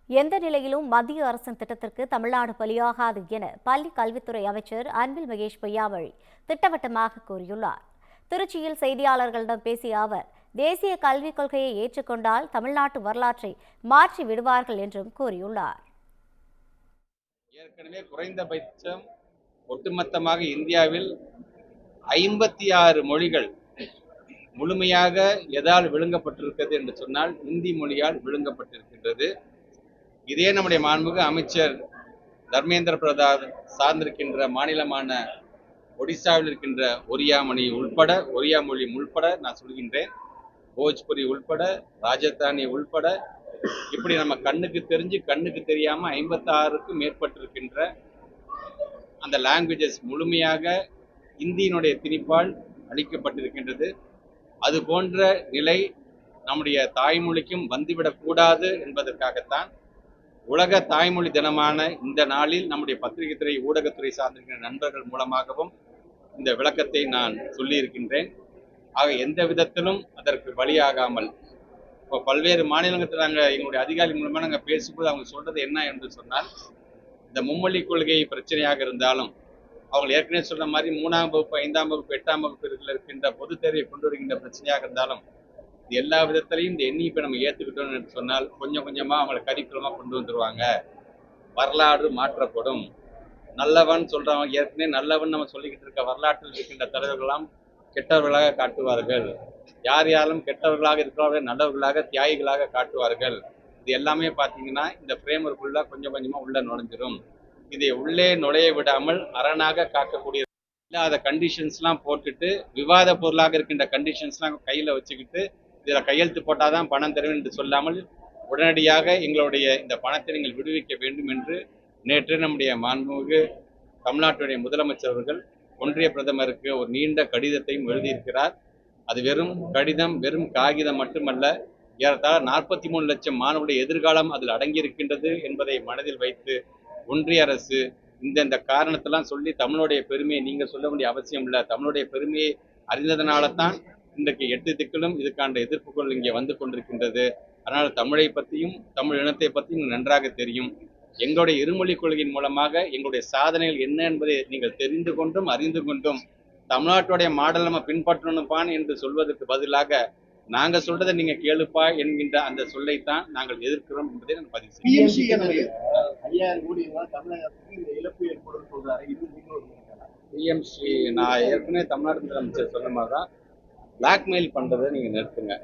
எந்த நிலையிலும் மத்திய அரசின் திட்டத்திற்கு தமிழ்நாடு பலியாகாது என பள்ளி கல்வித்துறை அமைச்சர் அன்பில் மகேஷ் பொய்யாமொழி திட்டவட்டமாக கூறியுள்ளார். திருச்சியில் செய்தியாளர்களிடம் பேசிய அவர், தேசிய கல்விக் கொள்கையை ஏற்றுக்கொண்டால் தமிழ்நாட்டு வரலாற்றை மாற்றி விடுவார்கள் என்றும் கூறியுள்ளார். ஏற்கனவே குறைந்தபட்சம் ஒட்டுமொத்தமாக இந்தியாவில் 56 மொழிகள் முழுமையாக எதால் விழுங்கப்பட்டிருக்கிறது என்று சொன்னால் இந்தி மொழியால் விழுங்கப்பட்டிருக்கின்றது. இதே நம்முடைய மாண்புமிகு அமைச்சர் தர்மேந்திர பிரதான் சார்ந்திருக்கின்ற மாநிலமான ஒடிசாவில் இருக்கின்ற ஒரியா மொழி உள்பட நான் சொல்கின்றேன், போஜ்புரி உள்பட, ராஜஸ்தானி உள்பட, இப்படி நம்ம கண்ணுக்கு தெரிஞ்சு கண்ணுக்கு தெரியாம 56க்கும் மேற்பட்டிருக்கின்ற அந்த லாங்குவேஜஸ் முழுமையாக இந்தியினுடைய திணிப்பால் அளிக்கப்பட்டிருக்கின்றது. அது போன்ற நிலை நம்முடைய தாய்மொழிக்கும் வந்துவிடக்கூடாது என்பதற்காகத்தான் உலக தாய்மொழி தினமான இந்த நாளில் நம்முடைய பத்திரிகை துறை, ஊடகத்துறை சார்ந்திருக்கிற நண்பர்கள் மூலமாகவும் இந்த விளக்கத்தை நான் சொல்லியிருக்கின்றேன். ஆக எந்த விதத்திலும் அதற்கு பலியாகாமல், இப்போ பல்வேறு மாநிலத்தில் நாங்கள் எங்களுடைய அதிகாரி மூலமாக நாங்கள் பேசும்போது அவங்க சொல்றது என்ன என்று சொன்னால், இந்த மும்மொழி கொள்கை பிரச்சனையாக இருந்தாலும், அவங்க ஏற்கனவே சொன்ன மாதிரி 3ஆம் வகுப்பு, 5ஆம் வகுப்பு, 8ஆம் வகுப்பில் இருக்கின்ற பொதுத் தேர்வை கொண்டு வருகின்ற பிரச்சனையாக இருந்தாலும், இது எல்லா விதத்திலையும் இந்த எண்ணிப்பை நம்ம ஏற்றுக்கிட்டோம் என்று சொன்னால் கொஞ்சம் கொஞ்சமாக அவங்களை கரிக்குலமாக கொண்டு வந்துருவாங்க. வரலாறு மாற்றப்படும். நல்லவன் சொல்றவங்க ஏற்கனவே நல்லவன் நம்ம சொல்லிக்கிட்டு இருக்க வரலாற்றில் இருக்கின்ற தலைவர்களெல்லாம் கெட்டவர்களாக காட்டுவார்கள். யார் யாரும் கெட்டவர்களாக இருக்கிறவர்கள் நல்லவர்களாக, தியாகிகளாக காட்டுவார்கள். இது எல்லாமே பார்த்தீங்கன்னா இந்த ஃப்ரேமருக்குள்ள கொஞ்சம் கொஞ்சமாக உள்ள நுழைஞ்சிடும். இதை உள்ளே நுழைய விடாமல் அரணாக காக்கக்கூடிய இல்லாத கண்டிஷன்ஸ்லாம் போட்டுட்டு, விவாத பொருளாக இருக்கின்ற கண்டிஷன்ஸ்லாம் கையில் வச்சுக்கிட்டு இதில் கையெழுத்து போட்டாதான் பணம் தருவேன் என்று சொல்லாமல் உடனடியாக எங்களுடைய இந்த பணத்தை நீங்கள் விடுவிக்க வேண்டும் என்று நேற்று நம்முடைய மாண்புமிகு தமிழ்நாட்டுடைய முதலமைச்சர் அவர்கள் ஒன்றிய பிரதமருக்கு ஒரு நீண்ட கடிதத்தையும் எழுதியிருக்கிறார். அது வெறும் கடிதம், வெறும் காகிதம் மட்டுமல்ல, ஏறத்தாழ 43 லட்சம் மாணவருடைய எதிர்காலம் அதில் அடங்கியிருக்கின்றது என்பதை மனதில் வைத்து ஒன்றிய அரசு இந்த காரணத்தெல்லாம் சொல்லி தமிழுடைய பெருமையை நீங்க சொல்ல வேண்டிய அவசியம் இல்லை. தமிழுடைய பெருமையை அறிந்ததனால தான் இன்றைக்கு 8 திக்கிலும் இதுக்கான எதிர்ப்புகள் இங்கே வந்து கொண்டிருக்கின்றது. அதனால் தமிழை பற்றியும் தமிழ் இனத்தை பற்றியும் நன்றாக தெரியும். எங்களுடைய இருமொழி கொள்கையின் மூலமாக எங்களுடைய சாதனைகள் என்ன என்பதை நீங்கள் தெரிந்து கொண்டும் அறிந்து கொண்டும் தமிழ்நாட்டுடைய மாடல் நம்ம பின்பற்றணும்பான் என்று சொல்வதற்கு பதிலாக நாங்க சொல்றதை நீங்க கேளுப்பா என்கின்ற அந்த சொல்லைத்தான் நாங்கள் எதிர்க்கிறோம் என்பதை நான் பதிவு செய்கிறேன். பிஎம்சி நான் ஏற்கனவே தமிழ்நாடு முதலமைச்சர் சொன்ன மாதிரி தான் பிளாக்மெயில் பண்றதை நீங்க நிறுத்துங்க.